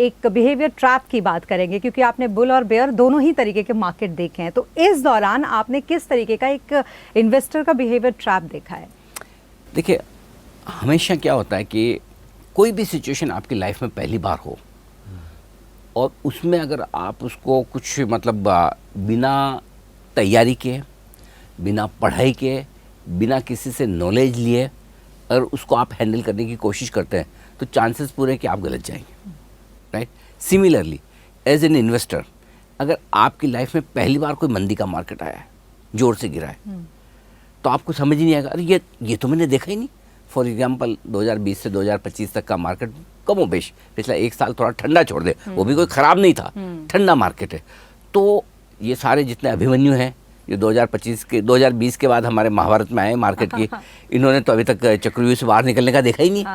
एक behaviour trap की बात करेंगे, क्योंकि आपने बुल और बेयर दोनों ही तरीके के मार्केट देखे हैं। तो इस दौरान आपने किस तरीके का एक इन्वेस्टर का बिहेवियर ट्रैप देखा है? देखिए, हमेशा क्या होता है कि कोई भी सिचुएशन आपकी लाइफ में पहली बार हो और उसमें अगर आप उसको कुछ मतलब बिना तैयारी के, बिना पढ़ाई के, बिना किसी से नॉलेज लिए अगर उसको आप हैंडल करने की कोशिश करते हैं तो चांसेस पूरे हैं कि आप गलत जाएंगे, right. Similarly as an investor, अगर आपकी लाइफ में पहली बार कोई मंदी का मार्केट आया है, जोर से गिरा है, तो आपको समझ ही नहीं आएगा, अरे ये तो मैंने देखा ही नहीं। फॉर एग्जाम्पल 2020 से 2025 तक का मार्केट कमोबेश पिछला एक साल थोड़ा ठंडा छोड़ दे, वो भी कोई ख़राब नहीं था, ठंडा मार्केट है। तो ये सारे जितने अभिमन्यु हैं, ये 2020 के बाद हमारे महाभारत में आए मार्केट की, इन्होंने तो अभी तक चक्रव्यूह से बाहर निकलने का देखा ही नहीं।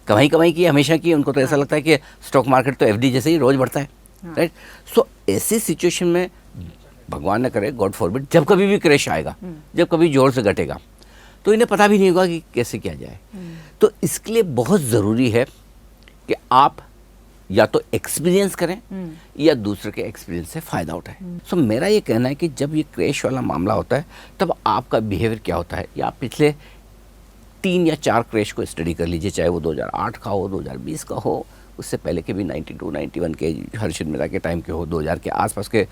कमाई की हमेशा की, उनको तो ऐसा लगता है कि स्टॉक मार्केट तो एफडी जैसे ही रोज़ बढ़ता है, राइट। सो ऐसी सिचुएशन में भगवान न करे, गॉड फॉरबिड, जब कभी भी क्रैश आएगा, जब कभी जोर से घटेगा, तो इन्हें पता भी नहीं होगा कि कैसे किया जाए। तो इसके लिए बहुत ज़रूरी है कि आप या तो एक्सपीरियंस करें या दूसरे के एक्सपीरियंस से फ़ायदा उठाएं। सो मेरा ये कहना है कि जब ये क्रैश वाला मामला होता है तब आपका बिहेवियर क्या होता है, या आप पिछले 3 या 4 क्रैश को स्टडी कर लीजिए, चाहे वो 2008 का हो, 2020 का हो, उससे पहले के भी 92, 91 के, हर्षित मेहता के टाइम के हो, 2000 के आसपास के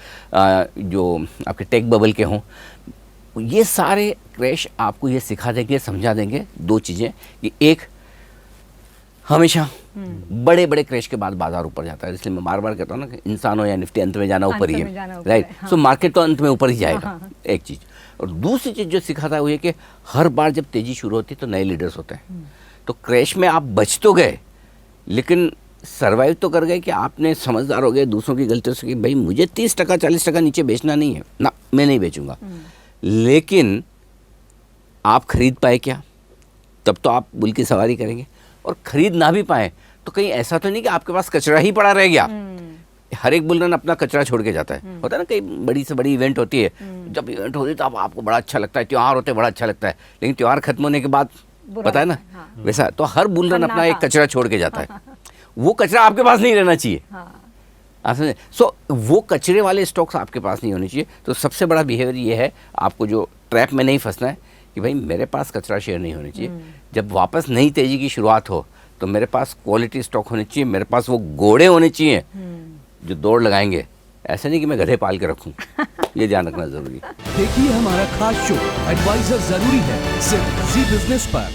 जो आपके टेक बबल के हों। ये सारे क्रैश आपको ये सिखा देंगे, समझा देंगे 2 चीज़ें कि एक, हमेशा बड़े बड़े क्रैश के बाद बाजार ऊपर जाता है। इसलिए मैं बार बार कहता हूँ ना कि इंसान हो या निफ्टी, अंत में जाना ऊपर ही है, राइट। सो मार्केट तो अंत में ऊपर ही जाएगा, एक चीज़। और दूसरी चीज़ जो सिखाता है वो ये कि हर बार जब तेज़ी शुरू होती है तो नए लीडर्स होते हैं। तो क्रैश में आप बच तो गए, लेकिन सर्वाइव तो कर गए कि आपने समझदार हो गए दूसरों की गलतियों से कि भाई मुझे 30% 40% नीचे बेचना नहीं है ना, मैं नहीं बेचूंगा। लेकिन आप खरीद पाए क्या? तब तो आप बुल की सवारी करेंगे। और खरीद ना भी पाए तो कहीं ऐसा तो नहीं कि आपके पास कचरा ही पड़ा रह गया। हर एक बुल रन अपना कचरा छोड़ के जाता है, होता है ना, कई बड़ी से बड़ी इवेंट होती है, जब इवेंट होती है तो आपको बड़ा अच्छा लगता है, त्यौहार होते बड़ा अच्छा लगता है, लेकिन त्यौहार खत्म होने के बाद पता है ना, वैसा तो हर बुल रन अपना एक कचरा छोड़ के जाता है। वो कचरा आपके पास नहीं रहना चाहिए। सो वो कचरे वाले स्टॉक्स आपके पास नहीं होने चाहिए। तो सबसे बड़ा बिहेवियर ये है, आपको जो ट्रैप में नहीं फंसना है कि भाई मेरे पास कचरा शेयर नहीं होने चाहिए। जब वापस नई तेजी की शुरुआत हो तो मेरे पास क्वालिटी स्टॉक होने चाहिए, मेरे पास वो घोड़े होने चाहिए जो दौड़ लगाएंगे। ऐसा नहीं कि मैं गधे पाल के रखूं। ये ध्यान रखना जरूरी है। देखिए हमारा खास शो एडवाइजर जरूरी है, सिर्फ जी बिजनेस पर।